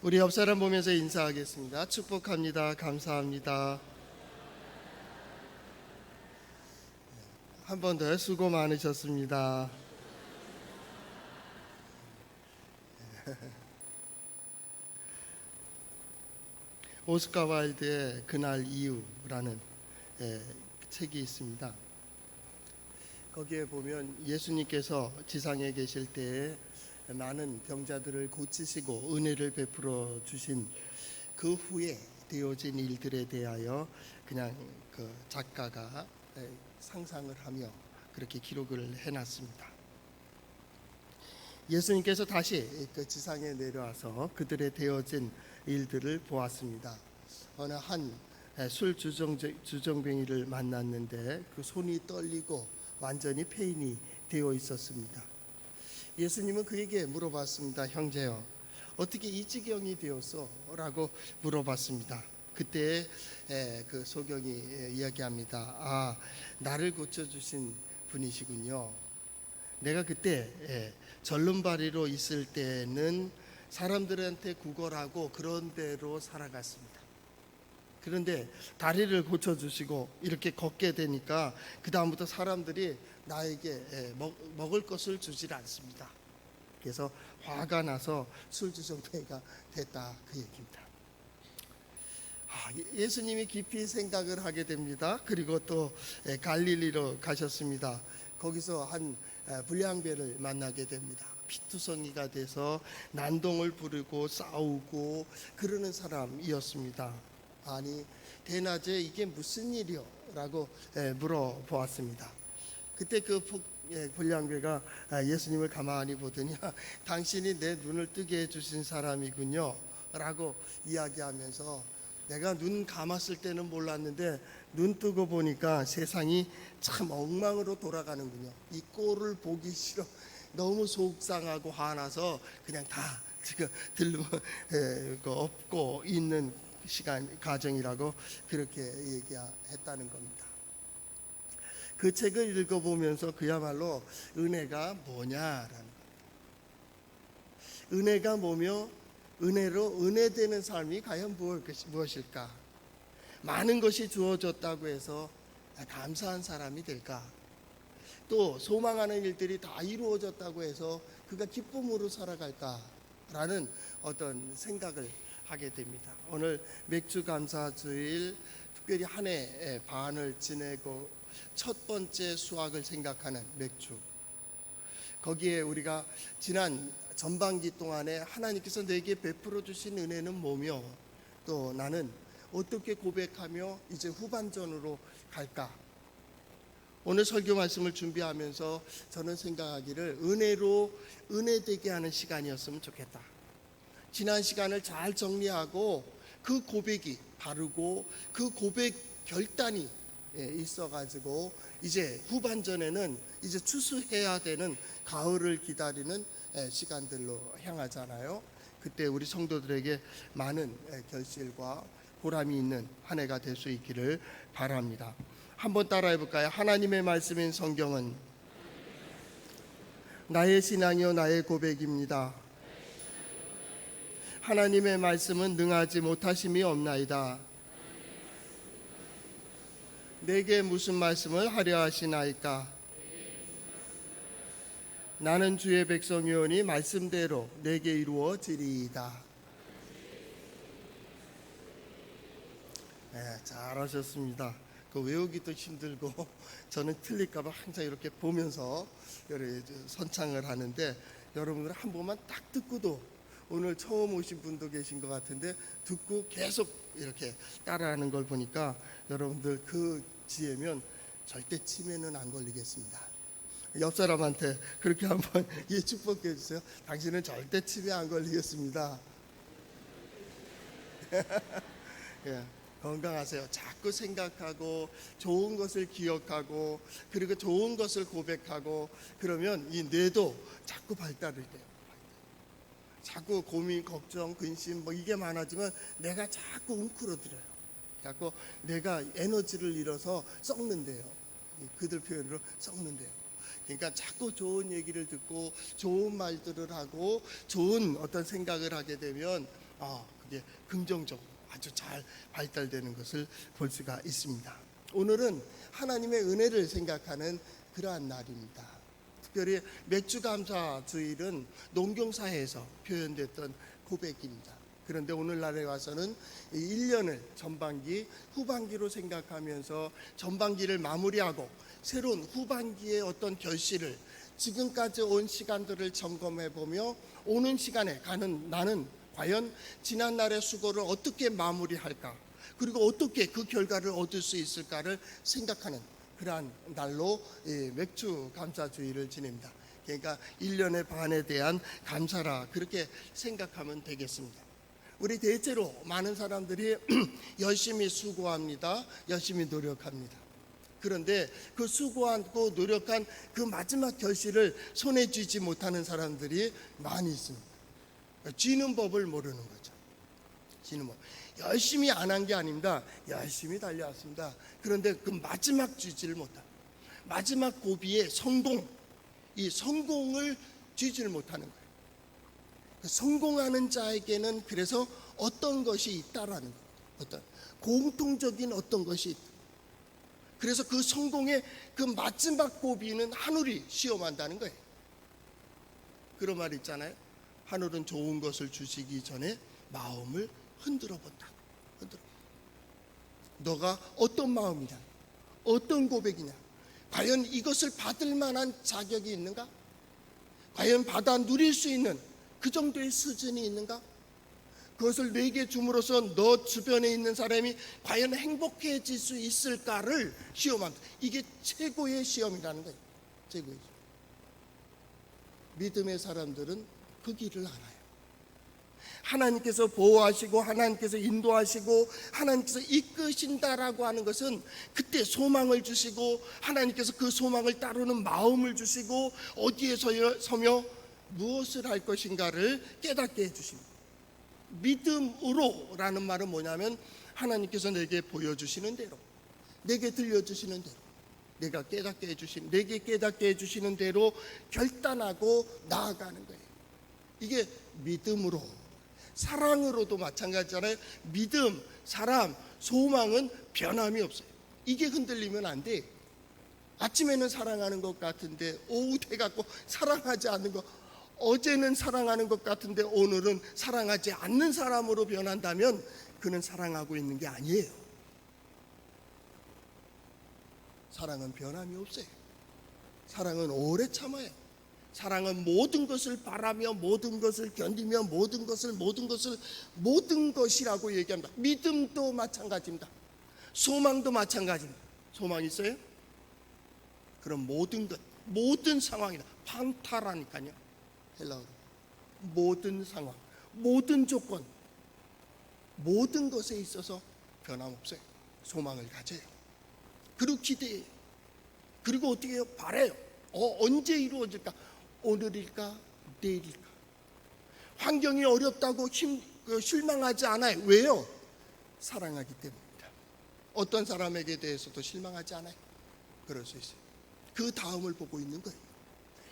우리 옆 사람 보면서 인사하겠습니다. 축복합니다. 감사합니다. 한 번 더 수고 많으셨습니다. 오스카 와일드의 그날 이후라는 책이 있습니다. 거기에 보면 예수님께서 지상에 계실 때에 많은 병자들을 고치시고 은혜를 베풀어 주신 그 후에 되어진 일들에 대하여 그냥 그 작가가 상상을 하며 그렇게 기록을 해놨습니다. 예수님께서 다시 그 지상에 내려와서 그들의 되어진 일들을 보았습니다. 어느 한 술 주정뱅이를 만났는데 그 손이 떨리고 완전히 폐인이 되어 있었습니다. 예수님은 그에게 물어봤습니다. 형제여, 어떻게 이 지경이 되었어? 라고 물어봤습니다. 그때 그 소경이 이야기합니다. 나를 고쳐주신 분이시군요. 내가 그때 절름발이로 있을 때는 사람들한테 구걸하고 그런 대로 살아갔습니다. 그런데 다리를 고쳐주시고 이렇게 걷게 되니까 그 다음부터 사람들이 나에게 먹을 것을 주질 않습니다. 그래서 화가 나서 술주정뱅이가 됐다, 그 얘기입니다. 예수님이 깊이 생각을 하게 됩니다. 그리고 또 갈릴리로 가셨습니다. 거기서 한 불량배를 만나게 됩니다. 피투성이가 돼서 난동을 부르고 싸우고 그러는 사람이었습니다. 아니, 대낮에 이게 무슨 일이요? 라고 물어보았습니다. 그때 그 불량배가 예수님을 가만히 보더니 당신이 내 눈을 뜨게 해주신 사람이군요 라고 이야기하면서 내가 눈 감았을 때는 몰랐는데 눈 뜨고 보니까 세상이 참 엉망으로 돌아가는군요. 이 꼴을 보기 싫어. 너무 속상하고 화나서 그냥 다 지금 엎고 있는 시간 과정이라고 그렇게 얘기했다는 겁니다. 그 책을 읽어보면서 그야말로 은혜가 뭐냐라는 겁니다. 은혜가 뭐며 은혜로 은혜되는 삶이 과연 무엇일까? 많은 것이 주어졌다고 해서 감사한 사람이 될까? 또 소망하는 일들이 다 이루어졌다고 해서 그가 기쁨으로 살아갈까라는 어떤 생각을 하게 됩니다. 오늘 맥주 감사주일 특별히 한 해 반을 지내고 첫 번째 수확을 생각하는 맥주. 거기에 우리가 지난 전반기 동안에 하나님께서 내게 베풀어 주신 은혜는 뭐며 또 나는 어떻게 고백하며 이제 후반전으로 갈까? 오늘 설교 말씀을 준비하면서 저는 생각하기를 은혜로 은혜되게 하는 시간이었으면 좋겠다. 지난 시간을 잘 정리하고 그 고백이 바르고 그 고백 결단이 있어가지고 이제 후반전에는 이제 추수해야 되는 가을을 기다리는 시간들로 향하잖아요. 그때 우리 성도들에게 많은 결실과 보람이 있는 한 해가 될 수 있기를 바랍니다. 한번 따라해 볼까요? 하나님의 말씀인 성경은 나의 신앙이요 나의 고백입니다. 하나님의 말씀은 능하지 못하심이 없나이다. 내게 무슨 말씀을 하려 하시나이까? 나는 주의 백성이오니 말씀대로 내게 이루어지리이다. 잘하셨습니다. 그 외우기도 힘들고 저는 틀릴까 봐 항상 이렇게 보면서 선창을 하는데 여러분들 한 번만 딱 듣고도 오늘 처음 오신 분도 계신 것 같은데 듣고 계속 이렇게 따라하는 걸 보니까 여러분들 그 지혜면 절대 치매는 안 걸리겠습니다. 옆 사람한테 그렇게 한번 축복해 주세요. 당신은 절대 치매 안 걸리겠습니다. 예, 건강하세요. 자꾸 생각하고 좋은 것을 기억하고 그리고 좋은 것을 고백하고 그러면 이 뇌도 자꾸 발달을 돼요. 자꾸 고민, 걱정, 근심 이게 많아지면 내가 자꾸 웅크러들어요. 자꾸 내가 에너지를 잃어서 썩는데요. 그들 표현으로 썩는데요. 그러니까 자꾸 좋은 얘기를 듣고 좋은 말들을 하고 좋은 어떤 생각을 하게 되면 그게 긍정적으로 아주 잘 발달되는 것을 볼 수가 있습니다. 오늘은 하나님의 은혜를 생각하는 그러한 날입니다. 특별히 맥주감사 주일은 농경사회에서 표현됐던 고백입니다. 그런데 오늘날에 와서는 1년을 전반기, 후반기로 생각하면서 전반기를 마무리하고 새로운 후반기의 어떤 결실을 지금까지 온 시간들을 점검해 보며 오는 시간에 가는 나는 과연 지난날의 수고를 어떻게 마무리할까, 그리고 어떻게 그 결과를 얻을 수 있을까를 생각하는 그러한 날로 맥주 감사주의를 지냅니다. 그러니까 1년의 반에 대한 감사라 그렇게 생각하면 되겠습니다. 우리 대체로 많은 사람들이 열심히 수고합니다. 열심히 노력합니다. 그런데 그 수고하고 노력한 그 마지막 결실을 손에 쥐지 못하는 사람들이 많이 있습니다. 쥐는 법을 모르는 거죠. 쥐는 법. 열심히 안 한 게 아닙니다. 열심히 달려왔습니다. 그런데 그 마지막 쥐지를 못한, 마지막 고비의 성공, 이 성공을 쥐지를 못하는 거예요. 성공하는 자에게는 그래서 어떤 것이 있다라는 거예요. 어떤 공통적인 어떤 것이 있다. 그래서 그 성공의 그 마지막 고비는 하늘이 시험한다는 거예요. 그런 말 있잖아요. 하늘은 좋은 것을 주시기 전에 마음을 흔들어 본다. 너가 어떤 마음이냐, 어떤 고백이냐, 과연 이것을 받을 만한 자격이 있는가, 과연 받아 누릴 수 있는 그 정도의 수준이 있는가, 그것을 내게 줌으로써 너 주변에 있는 사람이 과연 행복해질 수 있을까를 시험한다. 이게 최고의 시험이라는 거예요. 최고의 시험. 믿음의 사람들은 그 길을 알아요. 하나님께서 보호하시고 하나님께서 인도하시고 하나님께서 이끄신다라고 하는 것은 그때 소망을 주시고 하나님께서 그 소망을 따르는 마음을 주시고 어디에 서며 무엇을 할 것인가를 깨닫게 해주십니다. 믿음으로라는 말은 뭐냐면 하나님께서 내게 보여주시는 대로, 내게 들려주시는 대로, 내가 깨닫게 해주신, 내게 깨닫게 해주시는 대로 결단하고 나아가는 거예요. 이게 믿음으로. 사랑으로도 마찬가지잖아요. 믿음, 사랑, 소망은 변함이 없어요. 이게 흔들리면 안 돼. 아침에는 사랑하는 것 같은데 오후 돼갖고 사랑하지 않는 것, 어제는 사랑하는 것 같은데 오늘은 사랑하지 않는 사람으로 변한다면 그는 사랑하고 있는 게 아니에요. 사랑은 변함이 없어요. 사랑은 오래 참아요. 사랑은 모든 것을 바라며 모든 것을 견디며 모든 것이라고 얘기합니다. 믿음도 마찬가지입니다. 소망도 마찬가지입니다. 소망 있어요? 그럼 모든 것, 모든 상황이다. 판타라니까요. 헬라어로 모든 상황, 모든 조건, 모든 것에 있어서 변함없어요. 소망을 가져요. 그리고 기대해요. 그리고 어떻게 해요? 바라요. 언제 이루어질까? 오늘일까? 내일일까? 환경이 어렵다고 실망하지 않아요. 왜요? 사랑하기 때문입니다. 어떤 사람에게 대해서도 실망하지 않아요. 그럴 수 있어요. 그 다음을 보고 있는 거예요.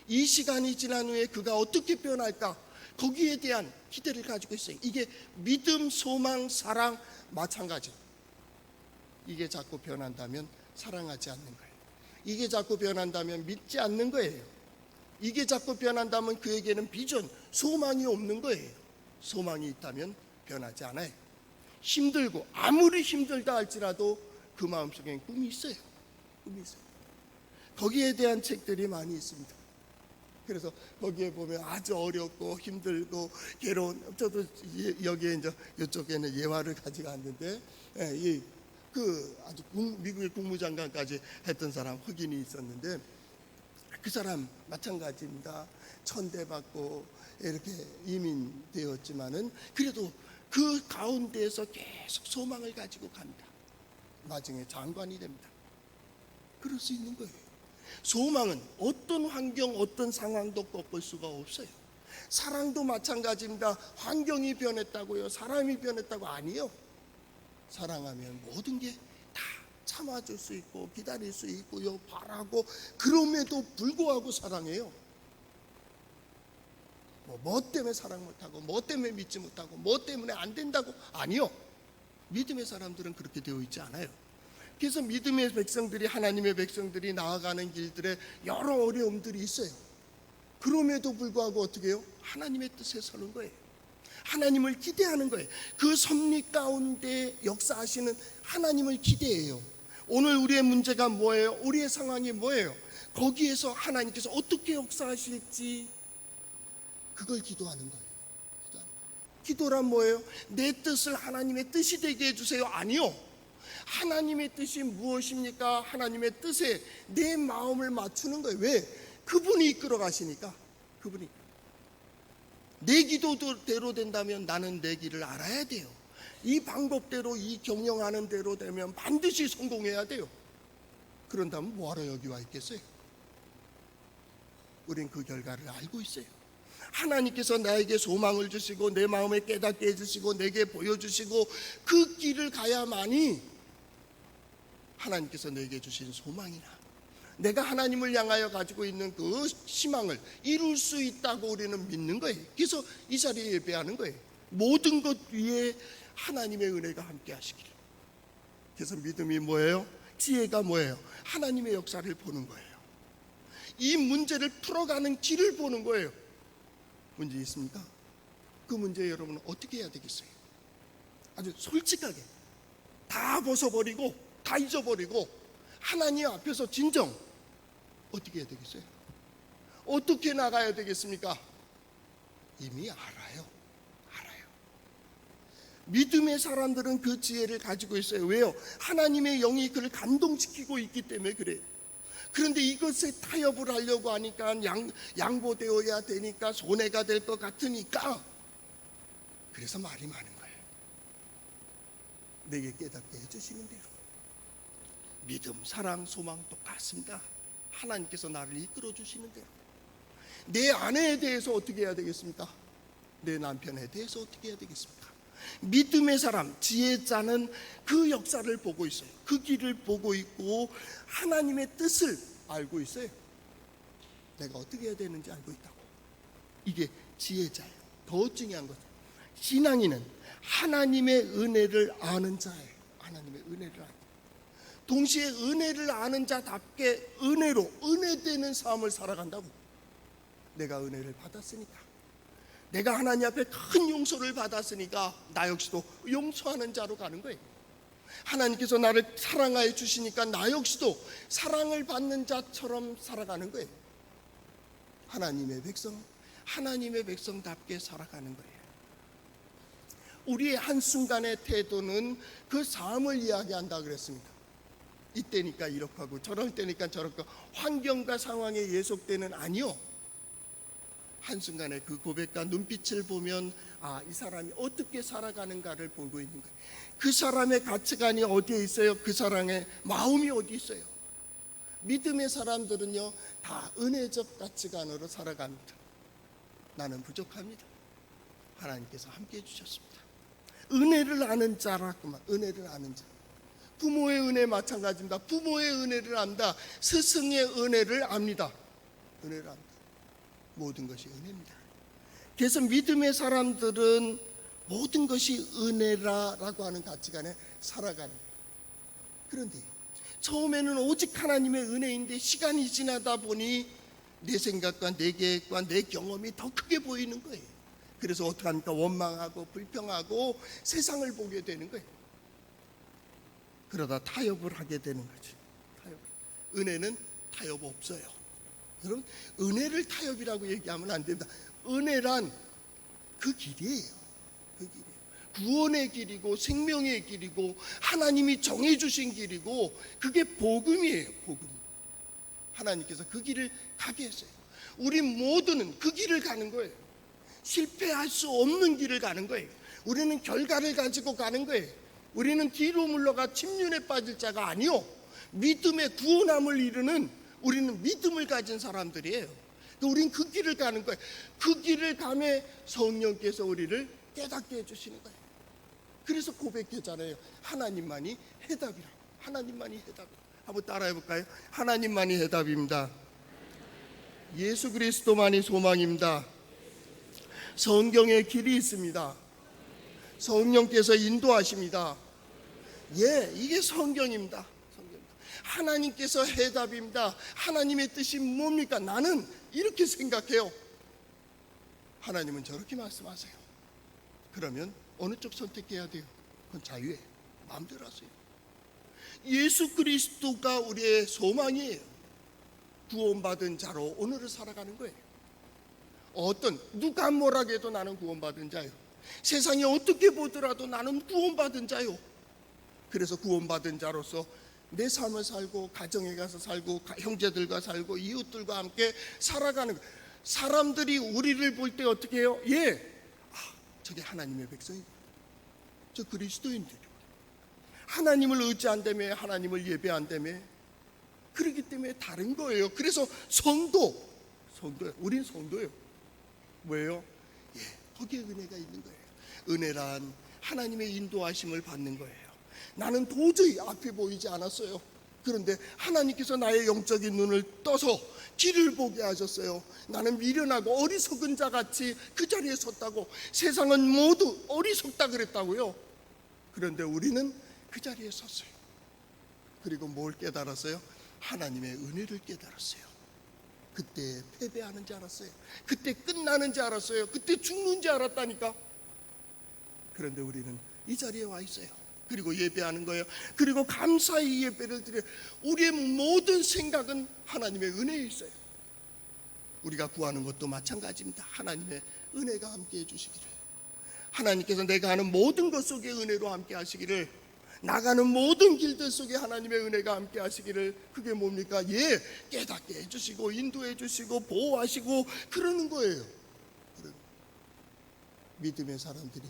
이 시간이 지난 후에 그가 어떻게 변할까? 거기에 대한 기대를 가지고 있어요. 이게 믿음, 소망, 사랑 마찬가지. 이게 자꾸 변한다면 사랑하지 않는 거예요. 이게 자꾸 변한다면 믿지 않는 거예요. 이게 자꾸 변한다면 그에게는 비전, 소망이 없는 거예요. 소망이 있다면 변하지 않아요. 힘들고 아무리 힘들다 할지라도 그 마음속엔 꿈이 있어요. 꿈이 있어요. 거기에 대한 책들이 많이 있습니다. 그래서 거기에 보면 아주 어렵고 힘들고 괴로운, 저도 여기에 이제 이쪽에는 예화를 가져갔는데, 그 아주 미국의 국무장관까지 했던 사람 흑인이 있었는데 그 사람 마찬가지입니다. 천대받고 이렇게 이민되었지만은 그래도 그 가운데에서 계속 소망을 가지고 갑니다. 나중에 장관이 됩니다. 그럴 수 있는 거예요. 소망은 어떤 환경, 어떤 상황도 꺾을 수가 없어요. 사랑도 마찬가지입니다. 환경이 변했다고요, 사람이 변했다고 아니요. 사랑하면 모든 게 다 참아줄 수 있고 기다릴 수 있고요, 바라고, 그럼에도 불구하고 사랑해요. 뭐 때문에 사랑 못하고, 뭐 때문에 믿지 못하고, 뭐 때문에 안 된다고. 아니요. 믿음의 사람들은 그렇게 되어 있지 않아요. 그래서 믿음의 백성들이, 하나님의 백성들이 나아가는 길들에 여러 어려움들이 있어요. 그럼에도 불구하고 어떻게 해요? 하나님의 뜻에 서는 거예요. 하나님을 기대하는 거예요. 그 섭리 가운데 역사하시는 하나님을 기대해요. 오늘 우리의 문제가 뭐예요? 우리의 상황이 뭐예요? 거기에서 하나님께서 어떻게 역사하실지 그걸 기도하는 거예요. 기도란 뭐예요? 내 뜻을 하나님의 뜻이 되게 해주세요. 아니요. 하나님의 뜻이 무엇입니까? 하나님의 뜻에 내 마음을 맞추는 거예요. 왜? 그분이 이끌어 가시니까. 그분이. 내 기도대로 된다면 나는 내 길을 알아야 돼요. 이 방법대로, 이 경영하는 대로 되면 반드시 성공해야 돼요. 그런다면 뭐하러 여기 와 있겠어요? 우린 그 결과를 알고 있어요. 하나님께서 나에게 소망을 주시고 내 마음에 깨닫게 해주시고 내게 보여주시고 그 길을 가야만이 하나님께서 내게 주신 소망이나 내가 하나님을 향하여 가지고 있는 그 희망을 이룰 수 있다고 우리는 믿는 거예요. 그래서 이 자리에 예배하는 거예요. 모든 것 위에 하나님의 은혜가 함께 하시기를. 그래서 믿음이 뭐예요? 지혜가 뭐예요? 하나님의 역사를 보는 거예요. 이 문제를 풀어가는 길을 보는 거예요. 문제 있습니까? 그 문제 여러분은 어떻게 해야 되겠어요? 아주 솔직하게 다 벗어버리고 다 잊어버리고 하나님 앞에서 진정 어떻게 해야 되겠어요? 어떻게 나가야 되겠습니까? 이미 알아요. 믿음의 사람들은 그 지혜를 가지고 있어요. 왜요? 하나님의 영이 그를 감동시키고 있기 때문에 그래요. 그런데 이것에 타협을 하려고 하니까 양보되어야 되니까 손해가 될 것 같으니까 그래서 말이 많은 거예요. 내게 깨닫게 해주시는 대로. 믿음, 사랑, 소망 똑같습니다. 하나님께서 나를 이끌어 주시는 대로. 내 아내에 대해서 어떻게 해야 되겠습니까? 내 남편에 대해서 어떻게 해야 되겠습니까? 믿음의 사람, 지혜자는 그 역사를 보고 있어요. 그 길을 보고 있고 하나님의 뜻을 알고 있어요. 내가 어떻게 해야 되는지 알고 있다고. 이게 지혜자예요. 더 중요한 것은 신앙인은 하나님의 은혜를 아는 자예요. 하나님의 은혜를 아는 자. 동시에 은혜를 아는 자답게 은혜로 은혜되는 삶을 살아간다고. 내가 은혜를 받았으니까, 내가 하나님 앞에 큰 용서를 받았으니까 나 역시도 용서하는 자로 가는 거예요. 하나님께서 나를 사랑하여 주시니까 나 역시도 사랑을 받는 자처럼 살아가는 거예요. 하나님의 백성, 하나님의 백성답게 살아가는 거예요. 우리의 한순간의 태도는 그 삶을 이야기한다 그랬습니다. 이때니까 이렇게 하고 저럴 때니까 저렇게, 환경과 상황에 예속되는 아니요. 한순간에 그 고백과 눈빛을 보면 이 사람이 어떻게 살아가는가를 보고 있는 거예요. 그 사람의 가치관이 어디에 있어요? 그 사람의 마음이 어디 있어요? 믿음의 사람들은요 다 은혜적 가치관으로 살아갑니다. 나는 부족합니다. 하나님께서 함께 해주셨습니다. 은혜를 아는 자라구만. 은혜를 아는 자. 부모의 은혜 마찬가지입니다. 부모의 은혜를 안다. 스승의 은혜를 압니다. 은혜를 압니다. 모든 것이 은혜입니다. 그래서 믿음의 사람들은 모든 것이 은혜라고 하는 가치관에 살아가는 거예요. 그런데 처음에는 오직 하나님의 은혜인데 시간이 지나다 보니 내 생각과 내 계획과 내 경험이 더 크게 보이는 거예요. 그래서 어떻게 합니까? 원망하고 불평하고 세상을 보게 되는 거예요. 그러다 타협을 하게 되는 거죠. 타협. 은혜는 타협 없어요. 여러분, 은혜를 타협이라고 얘기하면 안 됩니다. 은혜란 그 길이에요. 그 길이에요. 구원의 길이고 생명의 길이고 하나님이 정해주신 길이고 그게 복음이에요. 복음. 하나님께서 그 길을 가게 했어요. 우리 모두는 그 길을 가는 거예요. 실패할 수 없는 길을 가는 거예요. 우리는 결과를 가지고 가는 거예요. 우리는 뒤로 물러가 침륜에 빠질 자가 아니요, 믿음의 구원함을 이루는, 우리는 믿음을 가진 사람들이에요. 우리는 그 길을 가는 거예요. 그 길을 가며 성령께서 우리를 깨닫게 해주시는 거예요. 그래서 고백했잖아요. 하나님만이 해답이라고. 하나님만이 해답이라고. 한번 따라해 볼까요? 하나님만이 해답입니다. 예수 그리스도만이 소망입니다. 성경의 길이 있습니다. 성령께서 인도하십니다. 예, 이게 성경입니다. 하나님께서 해답입니다. 하나님의 뜻이 뭡니까? 나는 이렇게 생각해요. 하나님은 저렇게 말씀하세요. 그러면 어느 쪽 선택해야 돼요? 그건 자유예요. 마음대로 하세요. 예수 그리스도가 우리의 소망이에요. 구원받은 자로 오늘을 살아가는 거예요. 누가 뭐라고 해도 나는 구원받은 자요. 세상이 어떻게 보더라도 나는 구원받은 자요. 그래서 구원받은 자로서 내 삶을 살고 가정에 가서 살고 형제들과 살고 이웃들과 함께 살아가는 거예요. 사람들이 우리를 볼 때 어떻게 해요? 저게 하나님의 백성이고 저 그리스도인들이고 하나님을 의지한다며 하나님을 예배한다며 그렇기 때문에 다른 거예요. 그래서 성도예요. 우린 성도예요. 왜요? 거기에 은혜가 있는 거예요. 은혜란 하나님의 인도하심을 받는 거예요. 나는 도저히 앞이 보이지 않았어요. 그런데 하나님께서 나의 영적인 눈을 떠서 길을 보게 하셨어요. 나는 미련하고 어리석은 자같이 그 자리에 섰다고. 세상은 모두 어리석다 그랬다고요. 그런데 우리는 그 자리에 섰어요. 그리고 뭘 깨달았어요? 하나님의 은혜를 깨달았어요. 그때 패배하는 줄 알았어요. 그때 끝나는 줄 알았어요. 그때 죽는 줄 알았다니까. 그런데 우리는 이 자리에 와 있어요. 그리고 예배하는 거예요. 그리고 감사의 예배를 드려요. 우리의 모든 생각은 하나님의 은혜에 있어요. 우리가 구하는 것도 마찬가지입니다. 하나님의 은혜가 함께 해주시기를. 하나님께서 내가 하는 모든 것 속에 은혜로 함께 하시기를, 나가는 모든 길들 속에 하나님의 은혜가 함께 하시기를. 그게 뭡니까? 깨닫게 해주시고 인도해 주시고 보호하시고 그러는 거예요. 믿음의 사람들이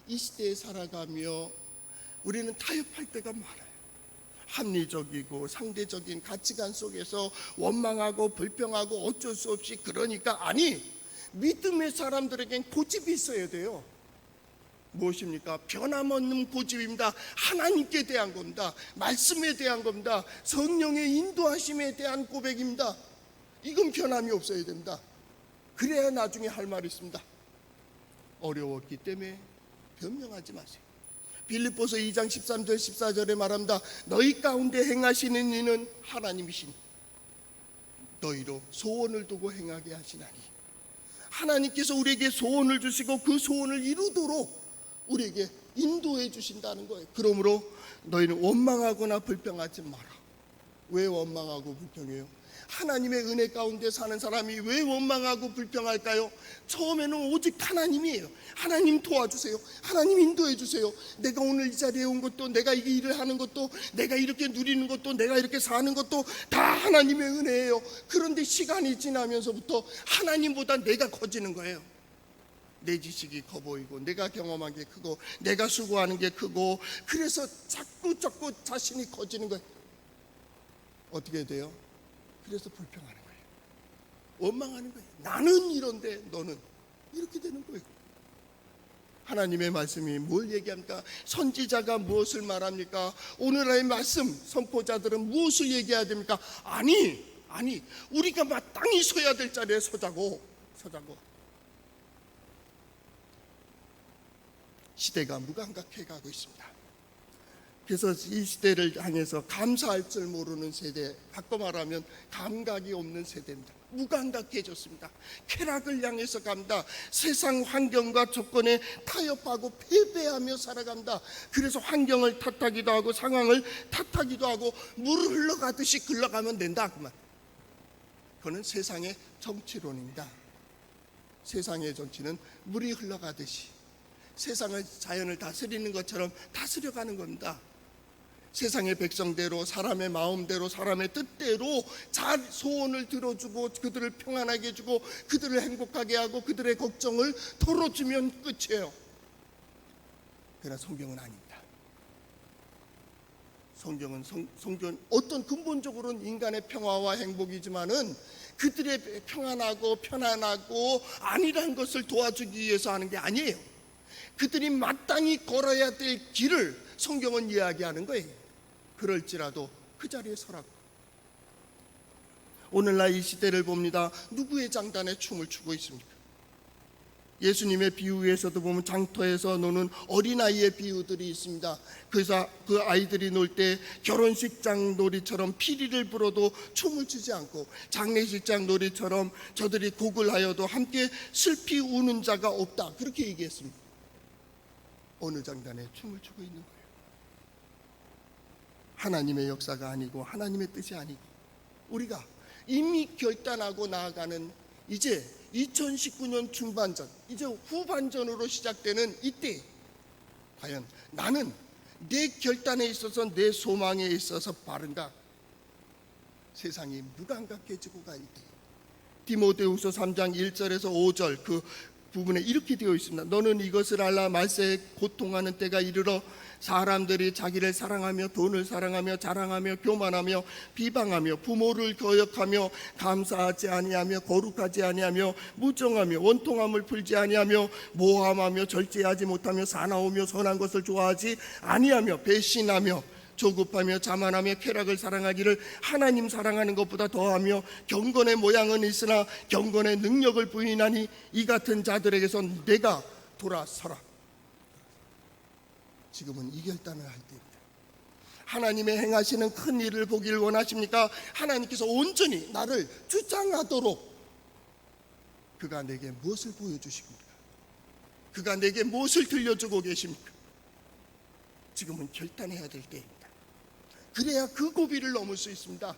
이 시대에 살아가며 우리는 타협할 때가 많아요. 합리적이고 상대적인 가치관 속에서 원망하고 불평하고 어쩔 수 없이 그러니까. 믿음의 사람들에겐 고집이 있어야 돼요. 무엇입니까? 변함없는 고집입니다. 하나님께 대한 겁니다. 말씀에 대한 겁니다. 성령의 인도하심에 대한 고백입니다. 이건 변함이 없어야 됩니다. 그래야 나중에 할 말이 있습니다. 어려웠기 때문에 변명하지 마세요. 빌립보서 2장 13절 14절에 말합니다. 너희 가운데 행하시는 이는 하나님이시니 너희로 소원을 두고 행하게 하시나니. 하나님께서 우리에게 소원을 주시고 그 소원을 이루도록 우리에게 인도해 주신다는 거예요. 그러므로 너희는 원망하거나 불평하지 마라. 왜 원망하고 불평해요? 하나님의 은혜 가운데 사는 사람이 왜 원망하고 불평할까요? 처음에는 오직 하나님이에요. 하나님 도와주세요. 하나님 인도해 주세요. 내가 오늘 이 자리에 온 것도, 내가 이 일을 하는 것도, 내가 이렇게 누리는 것도, 내가 이렇게 사는 것도 다 하나님의 은혜예요. 그런데 시간이 지나면서부터 하나님보다 내가 커지는 거예요. 내 지식이 커 보이고, 내가 경험한 게 크고, 내가 수고하는 게 크고, 그래서 자꾸 자신이 커지는 거예요. 어떻게 돼요? 그래서 불평하는 거예요. 원망하는 거예요. 나는 이런데 너는 이렇게 되는 거예요. 하나님의 말씀이 뭘 얘기합니까? 선지자가 무엇을 말합니까? 오늘의 말씀 선포자들은 무엇을 얘기해야 됩니까? 아니 우리가 마땅히 서야 될 자리에 서자고. 시대가 무감각해 가고 있습니다. 그래서 이 시대를 향해서 감사할 줄 모르는 세대, 바꿔 말하면 감각이 없는 세대입니다. 무감각해졌습니다. 쾌락을 향해서 간다. 세상 환경과 조건에 타협하고 패배하며 살아간다. 그래서 환경을 탓하기도 하고 상황을 탓하기도 하고 물 흘러가듯이 흘러가면 된다. 그만. 그거는 세상의 정치론입니다. 세상의 정치는 물이 흘러가듯이 세상을, 자연을 다스리는 것처럼 다스려가는 겁니다. 세상의 백성대로, 사람의 마음대로, 사람의 뜻대로 잘 소원을 들어주고 그들을 평안하게 해주고 그들을 행복하게 하고 그들의 걱정을 덜어주면 끝이에요. 그러나 성경은 아닙니다. 성경은 어떤 근본적으로는 인간의 평화와 행복이지만은 그들의 평안하고 편안하고 아니란 것을 도와주기 위해서 하는 게 아니에요. 그들이 마땅히 걸어야 될 길을 성경은 이야기하는 거예요. 그럴지라도 그 자리에 서라고. 오늘날 이 시대를 봅니다. 누구의 장단에 춤을 추고 있습니까? 예수님의 비유에서도 보면 장터에서 노는 어린아이의 비유들이 있습니다. 그래서 그 아이들이 놀 때 결혼식장 놀이처럼 피리를 불어도 춤을 추지 않고, 장례식장 놀이처럼 저들이 곡을 하여도 함께 슬피 우는 자가 없다, 그렇게 얘기했습니다. 어느 장단에 춤을 추고 있는 거예요. 하나님의 역사가 아니고 하나님의 뜻이 아니고, 우리가 이미 결단하고 나아가는 이제 2019년 중반전, 이제 후반전으로 시작되는 이때 과연 나는 내 결단에 있어서, 내 소망에 있어서 바른가? 세상이 무감각해지고 갈 때, 디모데후서 3장 1절에서 5절 그 부분에 이렇게 되어 있습니다. 너는 이것을 알라. 말세에 고통하는 때가 이르러 사람들이 자기를 사랑하며 돈을 사랑하며 자랑하며 교만하며 비방하며 부모를 거역하며 감사하지 아니하며 거룩하지 아니하며 무정하며 원통함을 풀지 아니하며 모함하며 절제하지 못하며 사나우며 선한 것을 좋아하지 아니하며 배신하며 조급하며 자만하며 쾌락을 사랑하기를 하나님 사랑하는 것보다 더하며 경건의 모양은 있으나 경건의 능력을 부인하니 이 같은 자들에게서 내가 돌아서라. 지금은 이 결단을 할 때입니다. 하나님의 행하시는 큰 일을 보기를 원하십니까? 하나님께서 온전히 나를 주장하도록 그가 내게 무엇을 보여주십니까? 그가 내게 무엇을 들려주고 계십니까? 지금은 결단해야 될 때입니다. 그래야 그 고비를 넘을 수 있습니다.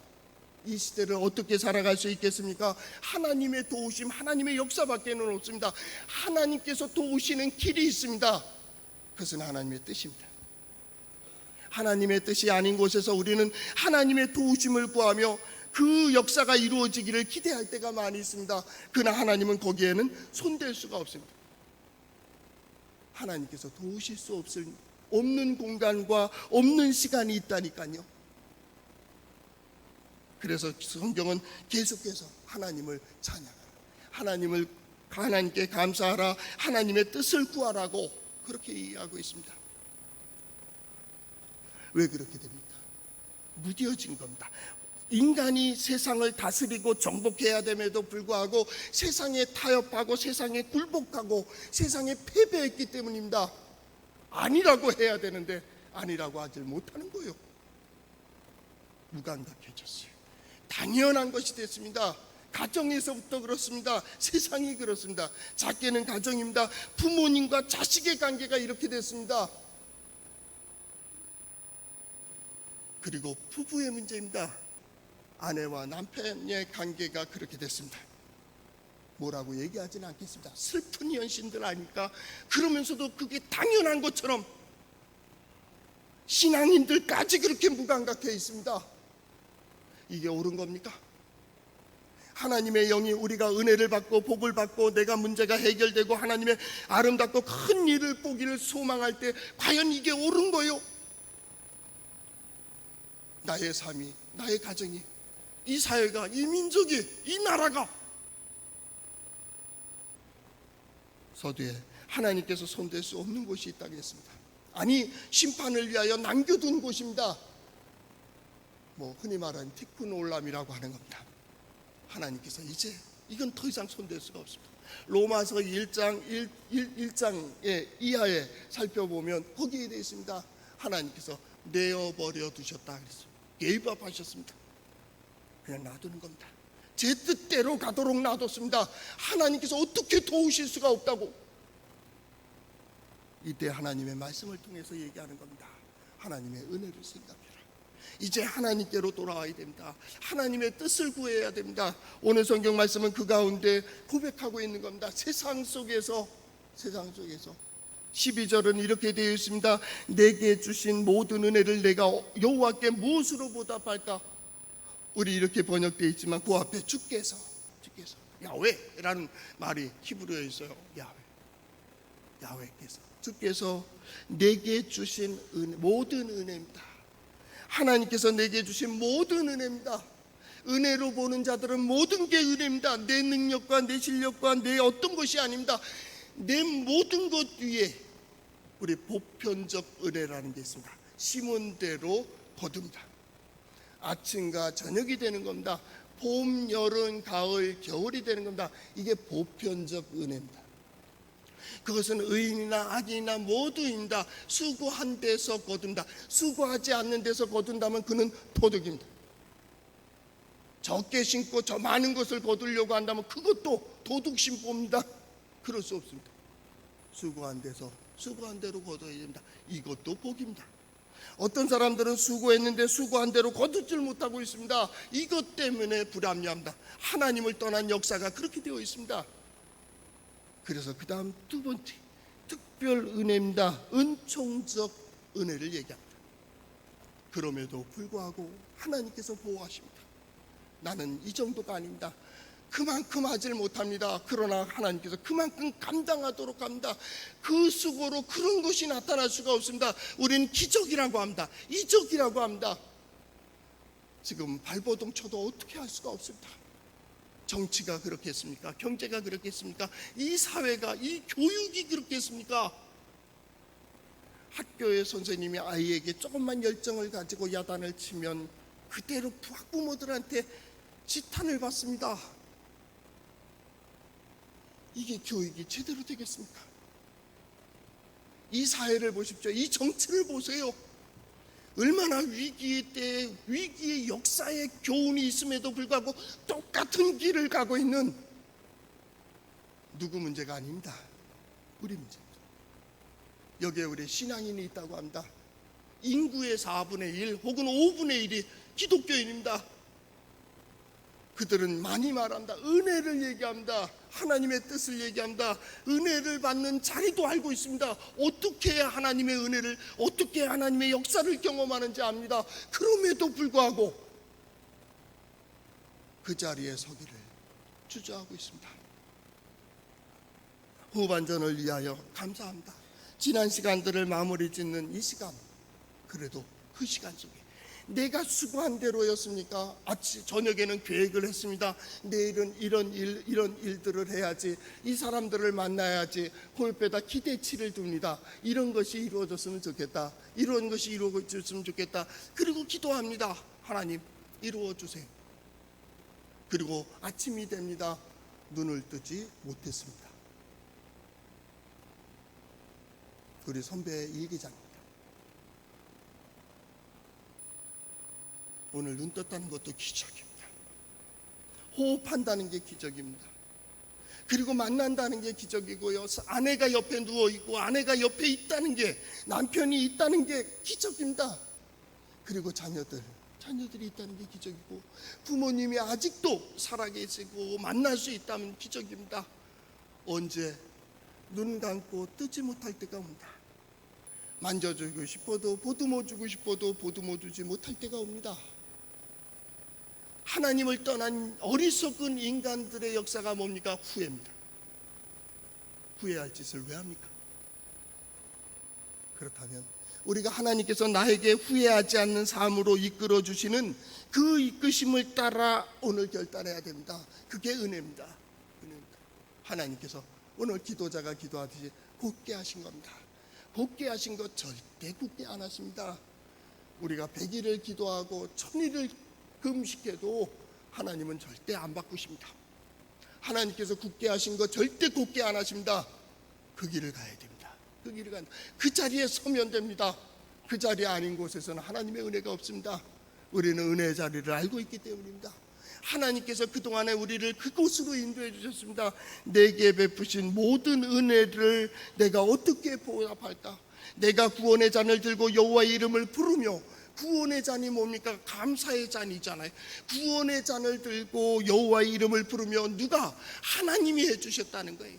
이 시대를 어떻게 살아갈 수 있겠습니까? 하나님의 도우심, 하나님의 역사밖에는 없습니다. 하나님께서 도우시는 길이 있습니다. 그것은 하나님의 뜻입니다. 하나님의 뜻이 아닌 곳에서 우리는 하나님의 도우심을 구하며 그 역사가 이루어지기를 기대할 때가 많이 있습니다. 그러나 하나님은 거기에는 손댈 수가 없습니다. 하나님께서 도우실 수 없는 공간과 없는 시간이 있다니까요. 그래서 성경은 계속해서 하나님을 찬양하라, 하나님께 감사하라, 하나님의 뜻을 구하라고 그렇게 이해하고 있습니다. 왜 그렇게 됩니까? 무뎌진 겁니다. 인간이 세상을 다스리고 정복해야 됨에도 불구하고 세상에 타협하고 세상에 굴복하고 세상에 패배했기 때문입니다. 아니라고 해야 되는데 아니라고 하지 못하는 거예요. 무감각해졌어요. 당연한 것이 됐습니다. 가정에서부터 그렇습니다. 세상이 그렇습니다. 작게는 가정입니다. 부모님과 자식의 관계가 이렇게 됐습니다. 그리고 부부의 문제입니다. 아내와 남편의 관계가 그렇게 됐습니다. 뭐라고 얘기하지는 않겠습니다. 슬픈 현실들 아니까. 그러면서도 그게 당연한 것처럼 신앙인들까지 그렇게 무감각해 있습니다. 이게 옳은 겁니까? 하나님의 영이 우리가 은혜를 받고 복을 받고 내가 문제가 해결되고 하나님의 아름답고 큰 일을 보기를 소망할 때 과연 이게 옳은 거요? 나의 삶이, 나의 가정이, 이 사회가, 이 민족이, 이 나라가 서두에 하나님께서 손댈 수 없는 곳이 있다고 했습니다. 아니, 심판을 위하여 남겨둔 곳입니다. 흔히 말하는 티쿤 올람이라고 하는 겁니다. 하나님께서 이제 이건 더 이상 손댈 수가 없습니다. 로마서 1장의 이하에 살펴보면 거기에 되어 있습니다. 하나님께서 내어버려 두셨다 그랬어요. 개입 하셨습니다. 그냥 놔두는 겁니다. 제 뜻대로 가도록 놔뒀습니다. 하나님께서 어떻게 도우실 수가 없다고. 이때 하나님의 말씀을 통해서 얘기하는 겁니다. 하나님의 은혜를 생각해라. 이제 하나님께로 돌아와야 됩니다. 하나님의 뜻을 구해야 됩니다. 오늘 성경 말씀은 그 가운데 고백하고 있는 겁니다. 세상 속에서 12절은 이렇게 되어 있습니다. 내게 주신 모든 은혜를 내가 여호와께 무엇으로 보답할까? 우리 이렇게 번역되어 있지만 그 앞에 주께서 야훼라는 말이 히브리어에 있어요. 야훼께서, 주께서 내게 주신 모든 은혜입니다. 하나님께서 내게 주신 모든 은혜입니다. 은혜로 보는 자들은 모든 게 은혜입니다. 내 능력과 내 실력과 내 어떤 것이 아닙니다. 내 모든 것 위에 우리 보편적 은혜라는 게 있습니다. 심은 대로 거둡니다. 아침과 저녁이 되는 겁니다. 봄, 여름, 가을, 겨울이 되는 겁니다. 이게 보편적 은혜입니다. 그것은 의인이나 악인이나 모두입니다. 수고한 데서 거둔다. 수고하지 않는 데서 거둔다면 그는 도둑입니다. 적게 심고 저 많은 것을 거두려고 한다면 그것도 도둑 심보입니다. 그럴 수 없습니다. 수고한 데서 수고한 대로 거둬야 됩니다. 이것도 복입니다. 어떤 사람들은 수고했는데 수고한 대로 거두질 못하고 있습니다. 이것 때문에 불합리합니다. 하나님을 떠난 역사가 그렇게 되어 있습니다. 그래서 그 다음 두 번째 특별 은혜입니다. 은총적 은혜를 얘기합니다. 그럼에도 불구하고 하나님께서 보호하십니다. 나는 이 정도가 아닙니다. 그만큼 하질 못합니다. 그러나 하나님께서 그만큼 감당하도록 합니다. 그 수고로 그런 것이 나타날 수가 없습니다. 우리는 기적이라고 합니다. 이적이라고 합니다. 지금 발버둥 쳐도 어떻게 할 수가 없습니다. 정치가 그렇겠습니까? 경제가 그렇겠습니까? 이 사회가, 이 교육이 그렇겠습니까? 학교의 선생님이 아이에게 조금만 열정을 가지고 야단을 치면 그대로 학부모들한테 지탄을 받습니다. 이게 교육이 제대로 되겠습니까? 이 사회를 보십시오. 이 정치를 보세요. 얼마나 위기의 때, 위기의 역사의 교훈이 있음에도 불구하고 똑같은 길을 가고 있는 누구 문제가 아닙니다. 우리 문제입니다. 여기에 우리 신앙인이 있다고 합니다. 인구의 4분의 1 혹은 5분의 1이 기독교인입니다. 그들은 많이 말합니다. 은혜를 얘기합니다. 하나님의 뜻을 얘기합니다. 은혜를 받는 자리도 알고 있습니다. 어떻게 해야 하나님의 은혜를, 어떻게 해야 하나님의 역사를 경험하는지 압니다. 그럼에도 불구하고 그 자리에 서기를 주저하고 있습니다. 후반전을 위하여 감사합니다. 지난 시간들을 마무리 짓는 이 시간, 그래도 그 시간 속에 내가 수고한 대로였습니까? 저녁에는 계획을 했습니다. 내일은 이런 일들을 해야지, 이 사람들을 만나야지, 그 옆에다 기대치를 둡니다. 이런 것이 이루어졌으면 좋겠다, 이런 것이 이루어졌으면 좋겠다. 그리고 기도합니다. 하나님 이루어주세요. 그리고 아침이 됩니다. 눈을 뜨지 못했습니다. 우리 선배 일기장입니다. 오늘 눈 떴다는 것도 기적입니다. 호흡한다는 게 기적입니다. 그리고 만난다는 게 기적이고요. 아내가 옆에 누워있고 아내가 옆에 있다는 게, 남편이 있다는 게 기적입니다. 그리고 자녀들이 있다는 게 기적이고, 부모님이 아직도 살아계시고 만날 수 있다면 기적입니다. 언제 눈 감고 뜨지 못할 때가 옵니다. 만져주고 싶어도, 보듬어주고 싶어도 보듬어주지 못할 때가 옵니다. 하나님을 떠난 어리석은 인간들의 역사가 뭡니까? 후회입니다. 후회할 짓을 왜 합니까? 그렇다면 우리가 하나님께서 나에게 후회하지 않는 삶으로 이끌어 주시는 그 이끄심을 따라 오늘 결단해야 됩니다. 그게 은혜입니다. 은혜입니다. 하나님께서 오늘 기도자가 기도하듯이 굳게 하신 겁니다. 굳게 하신 것 절대 굳게 안 하십니다. 우리가 100일을 기도하고 1000일을 금식해도 하나님은 절대 안 바꾸십니다. 하나님께서 굳게 하신 것 절대 굳게 안 하십니다. 그 길을 가야 됩니다. 그 자리에 서면 됩니다. 그 자리 아닌 곳에서는 하나님의 은혜가 없습니다. 우리는 은혜의 자리를 알고 있기 때문입니다. 하나님께서 그동안에 우리를 그곳으로 인도해 주셨습니다. 내게 베푸신 모든 은혜를 내가 어떻게 보답할까? 내가 구원의 잔을 들고 여호와의 이름을 부르며, 구원의 잔이 뭡니까? 감사의 잔이잖아요. 구원의 잔을 들고 여호와의 이름을 부르며, 누가? 하나님이 해주셨다는 거예요.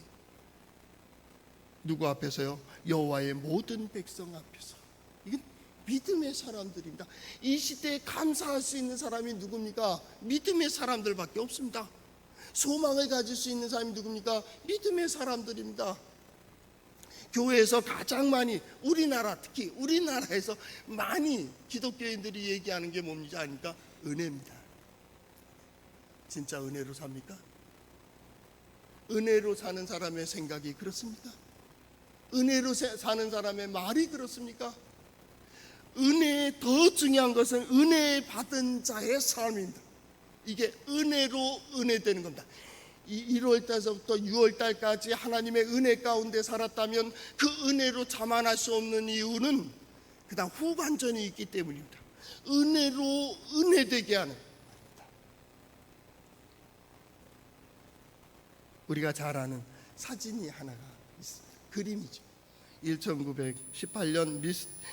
누구 앞에서요? 여호와의 모든 백성 앞에서. 이건 믿음의 사람들입니다. 이 시대에 감사할 수 있는 사람이 누굽니까? 믿음의 사람들밖에 없습니다. 소망을 가질 수 있는 사람이 누굽니까? 믿음의 사람들입니다. 교회에서 가장 많이, 우리나라, 특히 우리나라에서 많이 기독교인들이 얘기하는 게 뭡니까? 아닙니까? 은혜입니다. 진짜 은혜로 삽니까? 은혜로 사는 사람의 생각이 그렇습니까? 은혜로 사는 사람의 말이 그렇습니까? 은혜의 더 중요한 것은 은혜 받은 자의 삶입니다. 이게 은혜로 은혜되는 겁니다. 이 1월 달서부터 6월 달까지 하나님의 은혜 가운데 살았다면 그 은혜로 자만할 수 없는 이유는 그다음 후반전이 있기 때문입니다. 은혜로 은혜되게 하는, 우리가 잘 아는 사진이 하나가 있습니다. 그림이죠. 1918년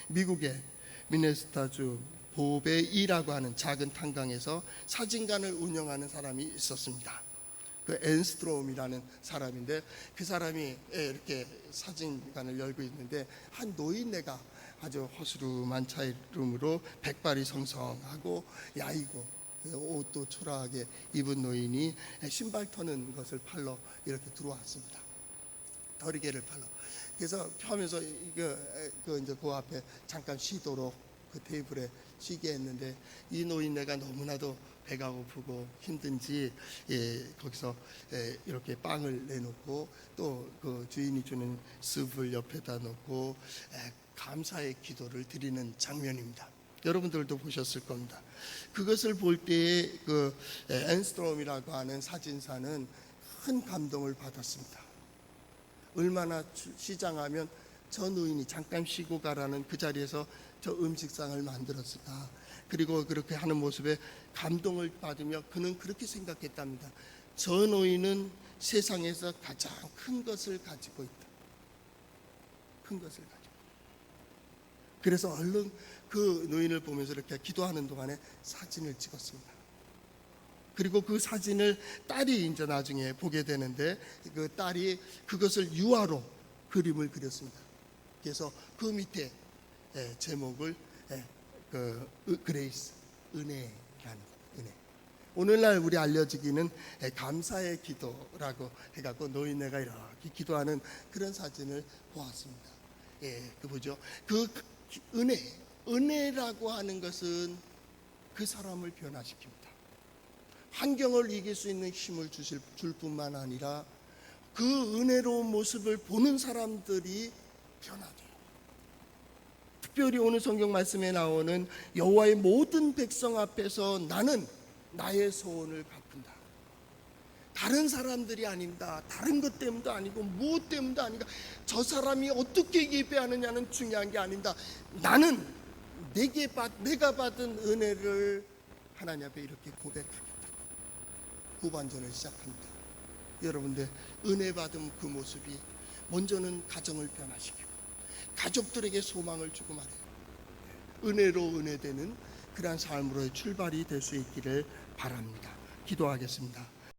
미국의 미네소타주 보베이라고 하는 작은 탄광에서 사진관을 운영하는 사람이 있었습니다. 그 앤스트롬이라는 사람인데, 그 사람이 이렇게 사진관을 열고 있는데 한 노인네가 아주 허스름한 차림으로 백발이 성성하고 야이고 옷도 초라하게 입은 노인이 신발 터는 것을 팔러 이렇게 들어왔습니다. 더리개를 팔러. 그래서 펴면서 이제 그 앞에 잠깐 쉬도록 그 테이블에 쉬게 했는데, 이 노인네가 너무나도 배가 고프고 힘든지 거기서 이렇게 빵을 내놓고 또 그 주인이 주는 습을 옆에다 놓고 감사의 기도를 드리는 장면입니다. 여러분들도 보셨을 겁니다. 그것을 볼 때에 그 앤스트롬이라고 하는 사진사는 큰 감동을 받았습니다. 얼마나 시장하면 저 노인이 잠깐 쉬고 가라는 그 자리에서 저 음식상을 만들었을까. 그리고 그렇게 하는 모습에 감동을 받으며 그는 그렇게 생각했답니다. 저 노인은 세상에서 가장 큰 것을 가지고 있다. 큰 것을 가지고 있다. 그래서 얼른 그 노인을 보면서 이렇게 기도하는 동안에 사진을 찍었습니다. 그리고 그 사진을 딸이 이제 나중에 보게 되는데, 그 딸이 그것을 유화로 그림을 그렸습니다. 그래서 그 밑에 제목을 그레이스, 은혜라는 은혜. 오늘날 우리 알려지기는 감사의 기도라고 해갖고 노인네가 이렇게 기도하는 그런 사진을 보았습니다. 그 뭐죠? 그 은혜라고 하는 것은 그 사람을 변화시킵니다. 환경을 이길 수 있는 힘을 줄 뿐만 아니라 그 은혜로운 모습을 보는 사람들이 변화돼요. 특별히 오늘 성경 말씀에 나오는 여호와의 모든 백성 앞에서 나는 나의 소원을 갚는다. 다른 사람들이 아닙니다. 다른 것 때문도 아니고 무엇 때문도 아니고 저 사람이 어떻게 예배하느냐는 중요한 게 아닙니다. 나는 내가 받은 은혜를 하나님 앞에 이렇게 고백하겠다. 후반전을 시작합니다. 여러분들, 은혜 받은 그 모습이 먼저는 가정을 변화시키고 가족들에게 소망을 주고 말해요. 은혜로 은혜되는 그러한 삶으로의 출발이 될 수 있기를 바랍니다. 기도하겠습니다.